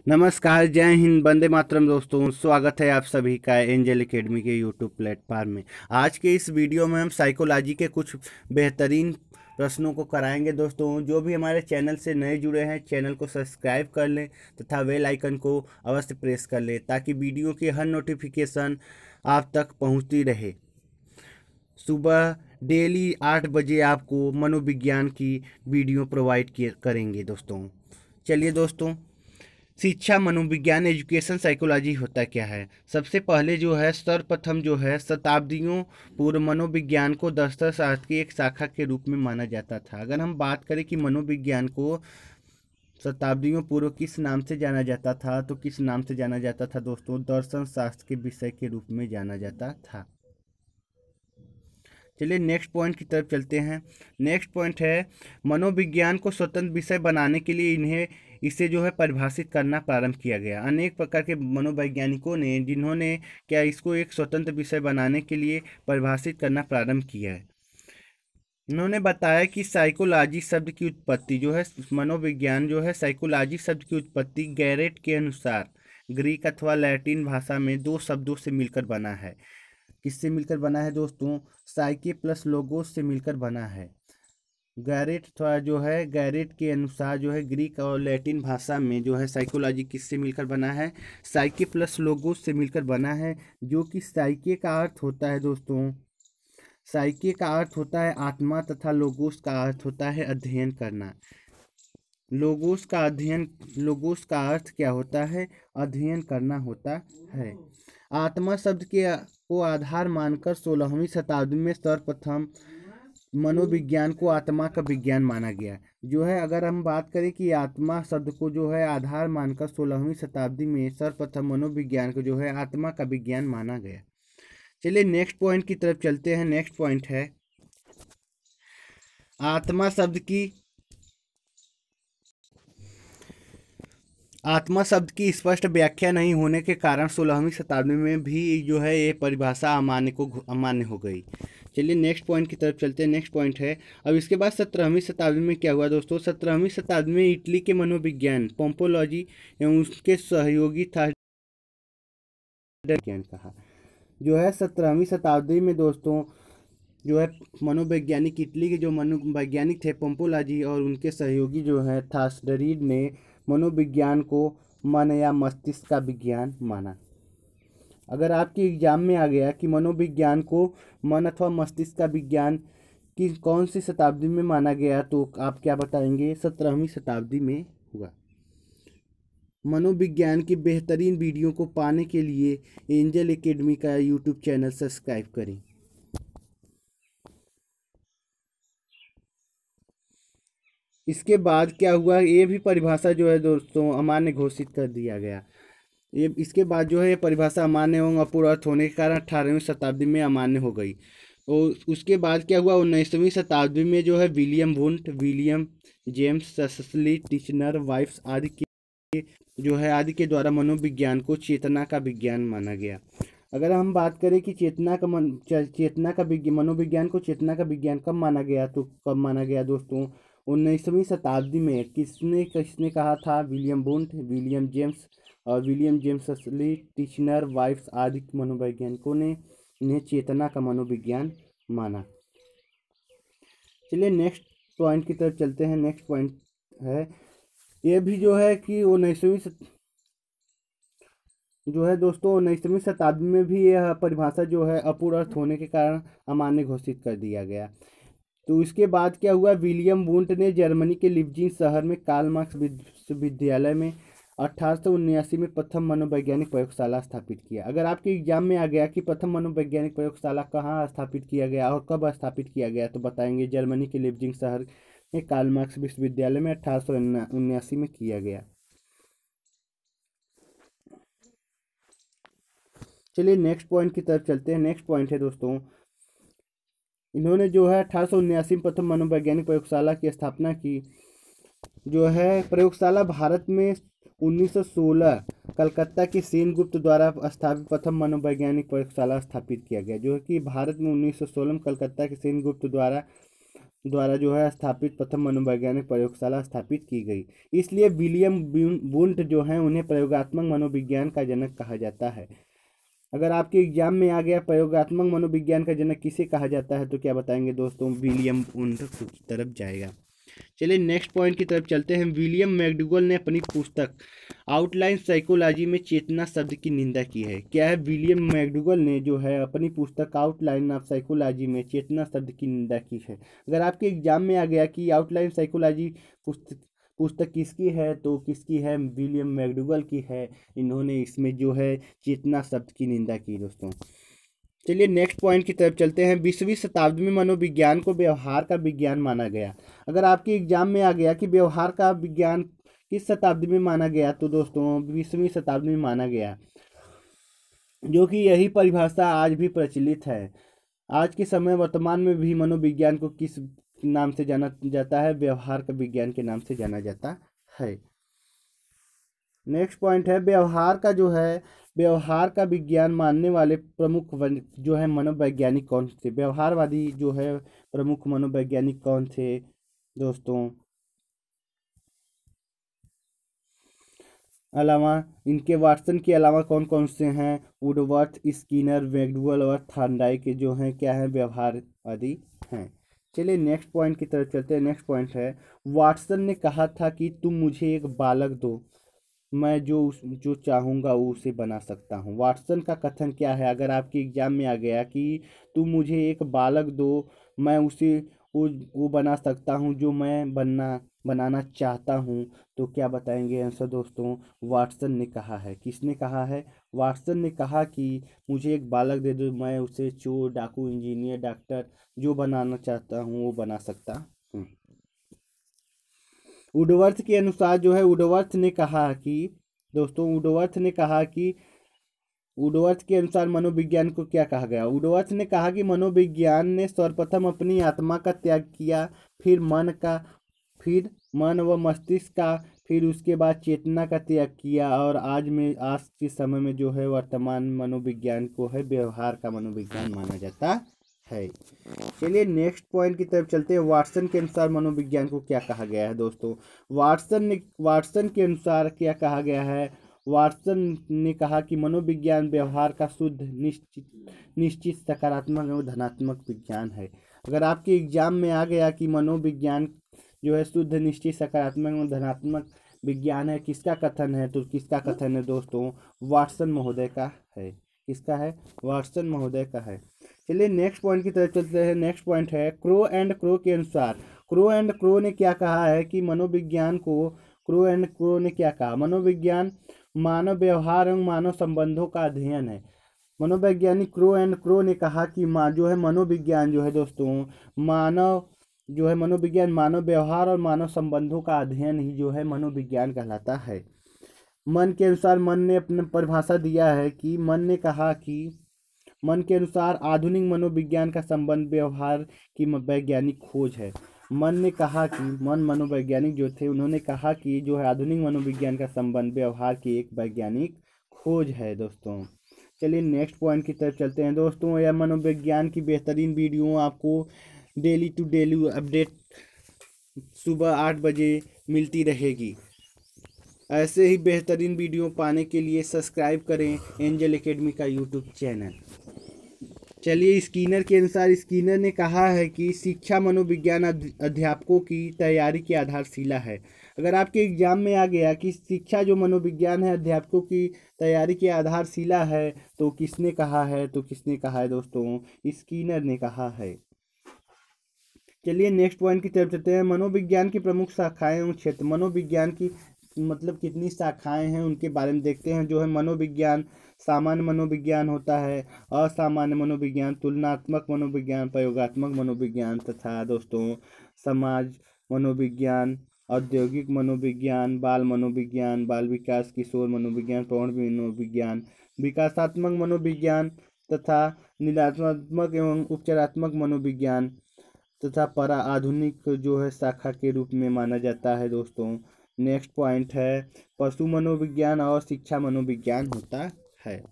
नमस्कार, जय हिंद, वंदे मातरम। दोस्तों, स्वागत है आप सभी का एंजल एकेडमी के यूट्यूब प्लेटफॉर्म में। आज के इस वीडियो में हम साइकोलॉजी के कुछ बेहतरीन प्रश्नों को कराएंगे। दोस्तों, जो भी हमारे चैनल से नए जुड़े हैं, चैनल को सब्सक्राइब कर लें तथा बेल आइकन को अवश्य प्रेस कर लें ताकि वीडियो की हर नोटिफिकेशन आप तक पहुंचती रहे। सुबह डेली 8 बजे आपको मनोविज्ञान की वीडियो प्रोवाइड करेंगे। दोस्तों, चलिए दोस्तों, शिक्षा मनोविज्ञान एजुकेशन साइकोलॉजी होता क्या है। सबसे पहले जो है सर्वप्रथम जो है शताब्दियों पूर्व मनोविज्ञान को दर्शनशास्त्र की एक शाखा के रूप में माना जाता था। अगर हम बात करें कि मनोविज्ञान को शताब्दियों पूर्व किस नाम से जाना जाता था, तो किस नाम से जाना जाता था दोस्तों? दर्शन शास्त्र के विषय के रूप में जाना जाता था। चलिए नेक्स्ट पॉइंट की तरफ चलते हैं। नेक्स्ट पॉइंट है मनोविज्ञान को स्वतंत्र विषय बनाने के लिए इसे जो है परिभाषित करना प्रारंभ किया गया। अनेक प्रकार के मनोवैज्ञानिकों ने जिन्होंने क्या इसको एक स्वतंत्र विषय बनाने के लिए परिभाषित करना प्रारंभ किया है। उन्होंने बताया कि साइकोलॉजी शब्द की उत्पत्ति जो है, मनोविज्ञान जो है, साइकोलॉजी शब्द की उत्पत्ति गैरेट के अनुसार ग्रीक अथवा लैटिन भाषा में दो शब्दों से मिलकर बना है। किससे मिलकर बना है दोस्तों? साइके प्लस लोगोस से मिलकर बना है। गैरेट थोड़ा जो है, गैरेट के अनुसार जो है ग्रीक और लैटिन भाषा में जो है साइकोलॉजी किससे मिलकर बना है? साइके प्लस लोगोस से मिलकर बना है। जो कि साइके का अर्थ होता है दोस्तों, साइके का अर्थ होता है आत्मा तथा लोगोस का अर्थ होता है अध्ययन करना। लोगोस का अर्थ क्या होता है? अध्ययन करना होता है। आत्मा शब्द को आधार मानकर 16वीं शताब्दी में सर्वप्रथम मनोविज्ञान को आत्मा का विज्ञान माना गया। जो है, अगर हम बात करें कि आत्मा शब्द को जो है आधार मानकर 16वीं शताब्दी में सर्वप्रथम मनोविज्ञान को जो है आत्मा का विज्ञान माना गया। चलिए नेक्स्ट पॉइंट की तरफ चलते हैं। नेक्स्ट पॉइंट है आत्मा शब्द की स्पष्ट व्याख्या नहीं होने के कारण 16वीं शताब्दी में भी जो है ये परिभाषा अमान्य हो गई। चलिए नेक्स्ट पॉइंट की तरफ चलते हैं। नेक्स्ट पॉइंट है, अब इसके बाद 17वीं शताब्दी में क्या हुआ दोस्तों? 17वीं शताब्दी में इटली के मनोविज्ञान पोम्पोलॉजी एवं उसके सहयोगी था विज्ञान कहा। जो है 17वीं शताब्दी में दोस्तों जो है मनोवैज्ञानिक, इटली के जो मनोवैज्ञानिक थे पोम्पोलॉजी और उनके सहयोगी जो है थास्डरीड ने मनोविज्ञान को मन या मस्तिष्क का विज्ञान माना। अगर आपके एग्जाम में आ गया कि मनोविज्ञान को मन अथवा मस्तिष्क का विज्ञान कि कौन सी शताब्दी में माना गया, तो आप क्या बताएंगे? 17वीं शताब्दी में हुआ। मनोविज्ञान की बेहतरीन वीडियो को पाने के लिए एंजल एकेडमी का यूट्यूब चैनल सब्सक्राइब करें। इसके बाद क्या हुआ? ये भी परिभाषा जो है दोस्तों अमान्य घोषित कर दिया गया। ये इसके बाद जो है ये परिभाषा अमान्य एवं अपूर्वत होने के कारण 18वीं शताब्दी में अमान्य हो गई। और उसके बाद क्या हुआ? 19वीं शताब्दी में जो है विलियम वुंट, विलियम जेम्स, ससली, टिचनर, वाइफ्स आदि के द्वारा मनोविज्ञान को चेतना का विज्ञान माना गया। अगर हम बात करें कि मनोविज्ञान को चेतना का विज्ञान कब माना गया, तो कब माना गया दोस्तों? 19वीं शताब्दी में। किसने किसने कहा था? विलियम वुंट, विलियम जेम्स और विलियम जेम्स असली, टिचनर, वाइफ्स आदि मनोवैज्ञानिकों ने इन्हें चेतना का मनोविज्ञान माना। चलिए नेक्स्ट पॉइंट की तरफ चलते हैं। नेक्स्ट पॉइंट है, ये भी जो है कि 19वीं शताब्दी में भी यह परिभाषा जो है अपूर्वत होने के कारण अमान्य घोषित कर दिया गया। तो इसके बाद क्या हुआ? विलियम वुंट ने जर्मनी के लिप्जिग शहर में कार्ल मार्क्स विश्वविद्यालय में 1879 में प्रथम मनोवैज्ञानिक प्रयोगशाला स्थापित किया। अगर आपके एग्जाम में आ गया कि प्रथम मनोवैज्ञानिक प्रयोगशाला कहाँ स्थापित किया गया और कब स्थापित किया गया, तो बताएंगे जर्मनी के लिप्जिग शहर में कार्ल मार्क्स विश्वविद्यालय में 1879 में किया गया। चलिए नेक्स्ट पॉइंट की तरफ चलते हैं। नेक्स्ट पॉइंट है दोस्तों, इन्होंने जो है 1879 में प्रथम मनोवैज्ञानिक प्रयोगशाला की स्थापना की। जो है प्रयोगशाला भारत में 1916 कलकत्ता के सेनगुप्त द्वारा स्थापित प्रथम मनोवैज्ञानिक प्रयोगशाला स्थापित किया गया। जो है कि भारत में 1916 में कलकत्ता के सेनगुप्त द्वारा द्वारा जो है स्थापित प्रथम मनोवैज्ञानिक प्रयोगशाला स्थापित की गई। इसलिए विलियम वुंट जो है उन्हें प्रयोगात्मक मनोविज्ञान का जनक कहा जाता है। अगर आपके एग्जाम में आ गया प्रयोगात्मक मनोविज्ञान का जनक किसे कहा जाता है तो क्या बताएंगे दोस्तों, विलियम वुंट की तरफ जाएगा। चलिए नेक्स्ट पॉइंट की तरफ चलते हैं। विलियम मैकडूगल ने अपनी पुस्तक आउटलाइन साइकोलॉजी में चेतना शब्द की निंदा की है। क्या है, विलियम मैकडूगल ने जो है अपनी पुस्तक आउटलाइन ऑफ साइकोलॉजी में चेतना शब्द की निंदा की है। अगर आपके एग्जाम में आ गया कि आउटलाइन साइकोलॉजी पुस्तक किसकी है तो किसकी है, विलियम मैकडूगल की है। इन्होंने इसमें जो है चेतना शब्द की निंदा की दोस्तों। चलिए नेक्स्ट पॉइंट की तरफ चलते हैं। 20वीं शताब्दी में मनोविज्ञान को व्यवहार का विज्ञान माना गया। अगर आपके एग्जाम में आ गया कि व्यवहार का विज्ञान किस शताब्दी में माना गया तो दोस्तों 20वीं शताब्दी में माना गया, जो कि यही परिभाषा आज भी प्रचलित है। आज के समय वर्तमान में भी मनोविज्ञान को किस नाम से जाना जाता है, व्यवहार का विज्ञान के नाम से जाना जाता है। नेक्स्ट पॉइंट है व्यवहार का विज्ञान मानने वाले प्रमुख जो है मनोवैज्ञानिक कौन थे। व्यवहारवादी जो है प्रमुख मनोवैज्ञानिक कौन थे दोस्तों, अलावा इनके वाटसन के अलावा कौन कौन से हैं, वुडवर्थ, स्किनर, मैकडूगल और थॉर्नडाइक के जो हैं क्या है, व्यवहारवादी हैं। चलिए नेक्स्ट पॉइंट की तरफ चलते हैं। नेक्स्ट पॉइंट है वाटसन ने कहा था कि तुम मुझे एक बालक दो, मैं जो चाहूँगा वो उसे बना सकता हूँ। वाटसन का कथन क्या है, अगर आपके एग्जाम में आ गया कि तुम मुझे एक बालक दो, मैं उसे वो बना सकता हूँ जो मैं बनाना चाहता हूँ, तो क्या बताएंगे आंसर दोस्तों, वाटसन ने कहा है। किसने कहा है, वाटसन ने कहा कि मुझे एक बालक दे दो, मैं उसे चोर, डाकू, इंजीनियर, डॉक्टर जो बनाना चाहता हूँ वो बना सकता हूँ। वुडवर्थ के अनुसार जो है वुडवर्थ ने कहा कि मनोविज्ञान को क्या कहा गया। वुडवर्थ ने कहा कि मनोविज्ञान ने सर्वप्रथम अपनी आत्मा का त्याग किया, फिर मन व मस्तिष्क का, फिर उसके बाद चेतना का त्याग किया, और आज के समय में जो है वर्तमान मनोविज्ञान को है व्यवहार का मनोविज्ञान माना जाता है। चलिए नेक्स्ट पॉइंट की तरफ चलते हैं। वाटसन के अनुसार मनोविज्ञान को क्या कहा गया है दोस्तों, वाटसन के अनुसार क्या कहा गया है। वाटसन ने कहा कि मनोविज्ञान व्यवहार का शुद्ध, निश्चित सकारात्मक और धनात्मक विज्ञान है। अगर आपके एग्जाम में आ गया कि मनोविज्ञान जो है शुद्ध, निश्चित, सकारात्मक और धनात्मक विज्ञान है, किसका कथन है तो किसका कथन है दोस्तों, वाटसन महोदय का है। किसका है, वाटसन महोदय का है। चलिए नेक्स्ट पॉइंट की तरफ चलते हैं। नेक्स्ट पॉइंट है क्रो एंड क्रो के अनुसार। क्रो ने क्या कहा है कि क्रो ने क्या कहा, मनोविज्ञान मानव व्यवहार एवं मानव संबंधों का अध्ययन है। मनोवैज्ञानिक क्रो ने कहा कि जो है मनोविज्ञान जो है दोस्तों, मनोविज्ञान मानव व्यवहार और मानव संबंधों का अध्ययन ही जो है मनोविज्ञान कहलाता है। मन के अनुसार मन ने अपने परिभाषा दिया है कि मन के अनुसार आधुनिक मनोविज्ञान का संबंध व्यवहार की वैज्ञानिक खोज है। मनोवैज्ञानिक जो थे उन्होंने कहा कि जो है आधुनिक मनोविज्ञान का संबंध व्यवहार की एक वैज्ञानिक खोज है दोस्तों। चलिए नेक्स्ट पॉइंट की तरफ चलते हैं दोस्तों। यह मनोविज्ञान की बेहतरीन वीडियो आपको डेली टू डेली अपडेट सुबह 8 बजे मिलती रहेगी। ऐसे ही बेहतरीन वीडियो पाने के लिए सब्सक्राइब करें एंजल एकेडमी का यूट्यूब चैनल। चलिए स्किनर के अनुसार, स्किनर ने कहा है कि शिक्षा मनोविज्ञान अध्यापकों की तैयारी की आधारशिला है। अगर आपके एग्जाम में आ गया कि शिक्षा जो मनोविज्ञान है अध्यापकों की तैयारी की आधारशिला है तो किसने कहा है दोस्तों, स्किनर ने कहा है। चलिए नेक्स्ट पॉइंट की तरफ चलते हैं। मनोविज्ञान की प्रमुख शाखाएं एवं क्षेत्र। मनोविज्ञान की मतलब कितनी शाखाएं हैं उनके बारे में देखते हैं। जो है मनोविज्ञान, सामान्य मनोविज्ञान होता है, असामान्य मनोविज्ञान, तुलनात्मक मनोविज्ञान, प्रयोगात्मक मनोविज्ञान तथा दोस्तों समाज मनोविज्ञान, औद्योगिक मनोविज्ञान, बाल मनोविज्ञान, बाल विकास, किशोर मनोविज्ञान, प्रौढ़ मनोविज्ञान, विकासात्मक मनोविज्ञान तथा निदानात्मक एवं उपचारात्मक मनोविज्ञान तथा परा आधुनिक जो है शाखा के रूप में माना जाता है दोस्तों। नेक्स्ट पॉइंट है पशु मनोविज्ञान और शिक्षा मनोविज्ञान होता है।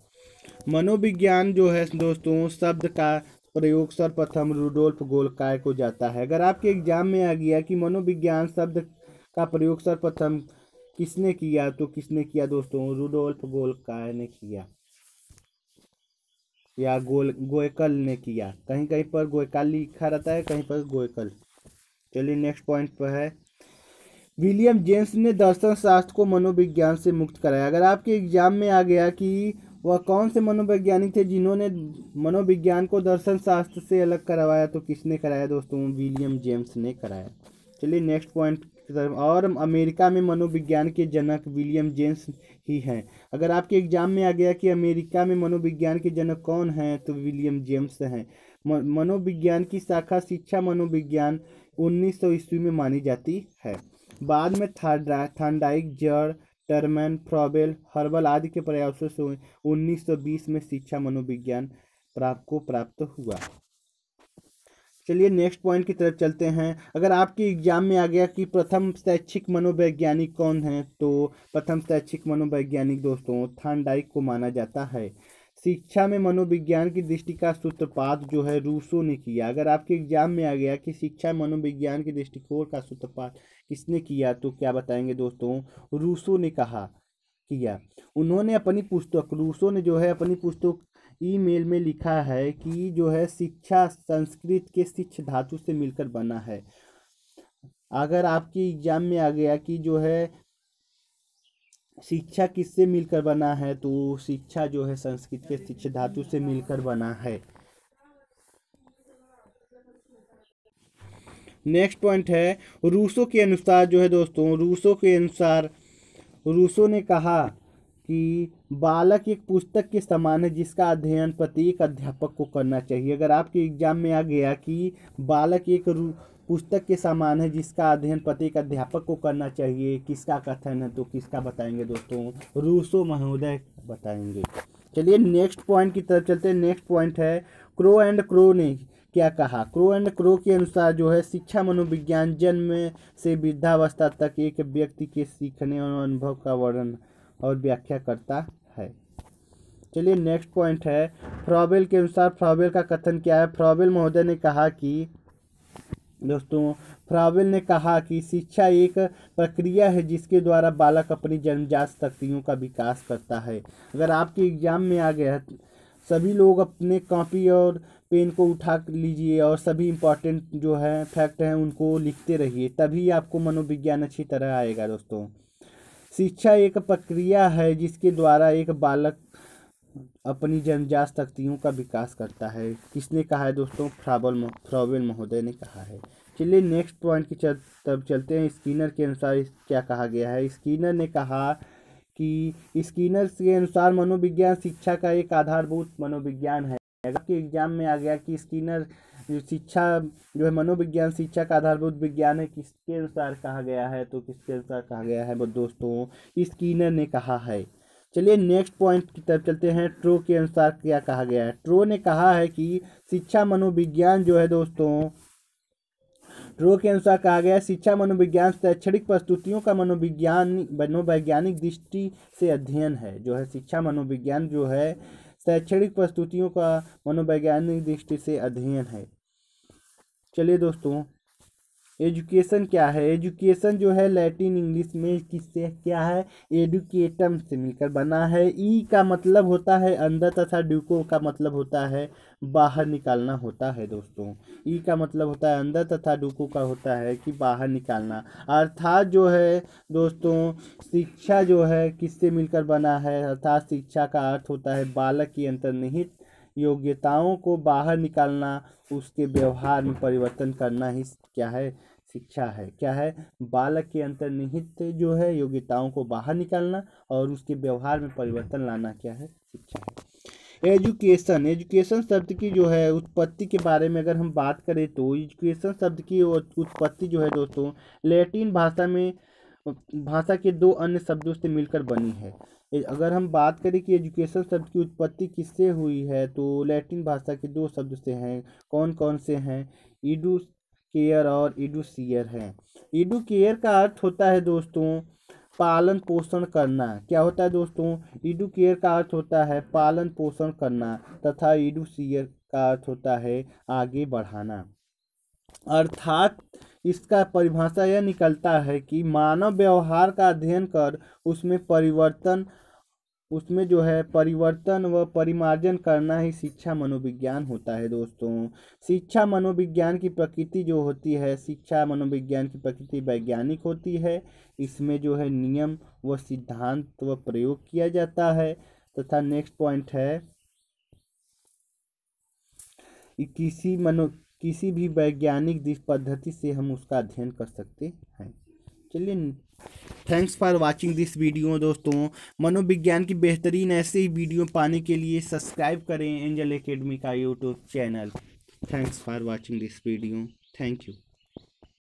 मनोविज्ञान जो है दोस्तों शब्द का प्रयोग सर्वप्रथम रुडोल्फ गोल्काय को जाता है। अगर आपके एग्जाम में आ गया कि मनोविज्ञान शब्द का प्रयोग सर्वप्रथम किसने किया, तो किसने किया दोस्तों? रुडोल्फ गोल्काय ने किया, या गोयकल ने किया। कहीं कहीं पर गोयकाल लिखा रहता है, कहीं पर गोयकल। चलिए नेक्स्ट पॉइंट पर है, विलियम जेम्स ने दर्शन शास्त्र को मनोविज्ञान से मुक्त कराया। अगर आपके एग्जाम में आ गया कि वह कौन से मनोवैज्ञानिक थे जिन्होंने मनोविज्ञान को दर्शन शास्त्र से अलग करवाया, तो किसने कराया दोस्तों? विलियम जेम्स ने कराया। चलिए नेक्स्ट पॉइंट की तरफ, और अमेरिका में मनोविज्ञान के जनक विलियम जेम्स ही हैं। अगर आपके एग्जाम में आ गया कि अमेरिका में मनोविज्ञान के जनक कौन हैं, तो विलियम जेम्स हैं। मनोविज्ञान की शाखा शिक्षा मनोविज्ञान 1900 ईस्वी में मानी जाती है। बाद में थॉर्नडाइक, जड़, टर्मैन, फ्रॉबेल, हर्बल आदि के प्रयासों से 1920 में शिक्षा मनोविज्ञान प्राप्त हुआ। चलिए नेक्स्ट पॉइंट की तरफ चलते हैं। अगर आपके एग्जाम में आ गया कि प्रथम शैक्षिक मनोवैज्ञानिक कौन है, तो प्रथम शैक्षिक मनोवैज्ञानिक दोस्तों थॉर्नडाइक को माना जाता है। शिक्षा में मनोविज्ञान की दृष्टि का सूत्रपात जो है रूसो ने किया। अगर आपके एग्जाम में आ गया कि शिक्षा मनोविज्ञान के दृष्टिकोण का सूत्रपात किसने किया, तो क्या बताएंगे दोस्तों? रूसो ने किया। उन्होंने अपनी पुस्तक, रूसो ने जो है अपनी पुस्तक ईमेल में लिखा है कि जो है शिक्षा संस्कृत के शिक्ष धातु से मिलकर बना है। अगर आपके एग्जाम में आ गया कि जो है शिक्षा किससे मिलकर बना है, तो शिक्षा जो है संस्कृत के शिक्ष धातु से मिलकर बना है। नेक्स्ट पॉइंट है, रूसो के अनुसार जो है दोस्तों, रूसो ने कहा कि बालक एक पुस्तक के समान है जिसका अध्ययन प्रत्येक अध्यापक को करना चाहिए। अगर आपके एग्जाम में आ गया कि बालक एक पुस्तक के समान है जिसका अध्ययन प्रत्येक अध्यापक को करना चाहिए, किसका कथन है, तो किसका बताएंगे दोस्तों? रूसो महोदय बताएंगे। चलिए नेक्स्ट पॉइंट की तरफ चलते हैं। नेक्स्ट पॉइंट है, क्रो एंड क्रो ने क्या कहा? क्रो एंड क्रो के अनुसार जो है शिक्षा मनोविज्ञान जन्म से वृद्धावस्था तक एक व्यक्ति के सीखने और अनुभव का वर्णन और व्याख्या करता है। चलिए नेक्स्ट पॉइंट है, फ्रॉबेल के अनुसार फ्रॉबेल का कथन क्या है? फ्रॉबेल महोदय ने कहा कि दोस्तों, फ्रॉबेल ने कहा कि शिक्षा एक प्रक्रिया है जिसके द्वारा बालक अपनी जन्मजात शक्तियों का विकास करता है। अगर आपके एग्जाम में आ गया, सभी लोग अपने कॉपी और पेन को उठा लीजिए और सभी इम्पोर्टेंट जो है फैक्ट हैं उनको लिखते रहिए, तभी आपको मनोविज्ञान अच्छी तरह आएगा दोस्तों। शिक्षा एक प्रक्रिया है जिसके द्वारा एक बालक अपनी जन्मजात शक्तियों का विकास करता है। किसने कहा है दोस्तों? फ्रॉबेल महोदय ने कहा है। चलिए नेक्स्ट पॉइंट की तब चलते हैं। स्किनर के अनुसार क्या कहा गया है? स्किनर ने कहा कि स्किनर के अनुसार मनोविज्ञान शिक्षा का एक आधारभूत मनोविज्ञान है। अगर के एग्जाम में आ गया कि स्किनर शिक्षा जो है मनोविज्ञान शिक्षा का आधारभूत विज्ञान है, किसके अनुसार कहा गया है, तो किसके अनुसार कहा गया है? वो दोस्तों स्किनर ने कहा है। चलिए नेक्स्ट पॉइंट की तरफ चलते हैं। ट्रो के अनुसार क्या कहा गया है? ट्रो ने कहा है कि शिक्षा मनोविज्ञान जो है दोस्तों, ट्रो के अनुसार कहा गया शिक्षा मनोविज्ञान शैक्षणिक प्रस्तुतियों का मनोवैज्ञानिक दृष्टि से अध्ययन है। जो है शिक्षा मनोविज्ञान जो है शैक्षणिक प्रस्तुतियों का मनोवैज्ञानिक दृष्टि से अध्ययन है। चलिए दोस्तों, एजुकेशन क्या है? एजुकेशन जो है लैटिन इंग्लिश में किससे क्या है? एडुकेटम से मिलकर बना है। ई का मतलब होता है अंदर तथा ड्यूको का मतलब होता है बाहर निकालना होता है दोस्तों। ई का मतलब होता है अंदर तथा ड्यूको का होता है कि बाहर निकालना। अर्थात जो है दोस्तों शिक्षा जो है किससे मिलकर बना है? अर्थात शिक्षा का अर्थ होता है बालक की अंतर्निहित योग्यताओं को बाहर निकालना, उसके व्यवहार में परिवर्तन करना ही क्या है? शिक्षा है। क्या है? बालक के अंतर्निहित जो है योग्यताओं को बाहर निकालना और उसके व्यवहार में परिवर्तन लाना क्या है? शिक्षा है। एजुकेशन शब्द की जो है उत्पत्ति के बारे में अगर हम बात करें तो एजुकेशन शब्द की उत्पत्ति जो है दोस्तों लैटिन भाषा के दो अन्य शब्दों से मिलकर बनी है। अगर हम बात करें कि एजुकेशन शब्द की उत्पत्ति किससे हुई है, तो लैटिन भाषा के दो शब्द से हैं। कौन कौन से हैं? इडुकेयर और इडुसियर हैं। इडुकेयर का अर्थ होता है दोस्तों पालन पोषण करना। क्या होता है दोस्तों? एडुकेयर का अर्थ होता है पालन पोषण करना तथा एडुसियर का अर्थ होता है आगे बढ़ाना। अर्थात इसका परिभाषा यह निकलता है कि मानव व्यवहार का अध्ययन कर उसमें जो है परिवर्तन व परिमार्जन करना ही शिक्षा मनोविज्ञान होता है दोस्तों। शिक्षा मनोविज्ञान की प्रकृति जो होती है, शिक्षा मनोविज्ञान की प्रकृति वैज्ञानिक होती है। इसमें जो है नियम व सिद्धांत व प्रयोग किया जाता है। तथा नेक्स्ट पॉइंट है किसी भी वैज्ञानिक पद्धति से हम उसका अध्ययन कर सकते हैं। चलिए, thanks for watching this video दोस्तों। मनोविज्ञान की बेहतरीन ऐसे ही वीडियो पाने के लिए सब्सक्राइब करें एंजल एकेडमी का YouTube channel. Thanks for watching this video. Thank you.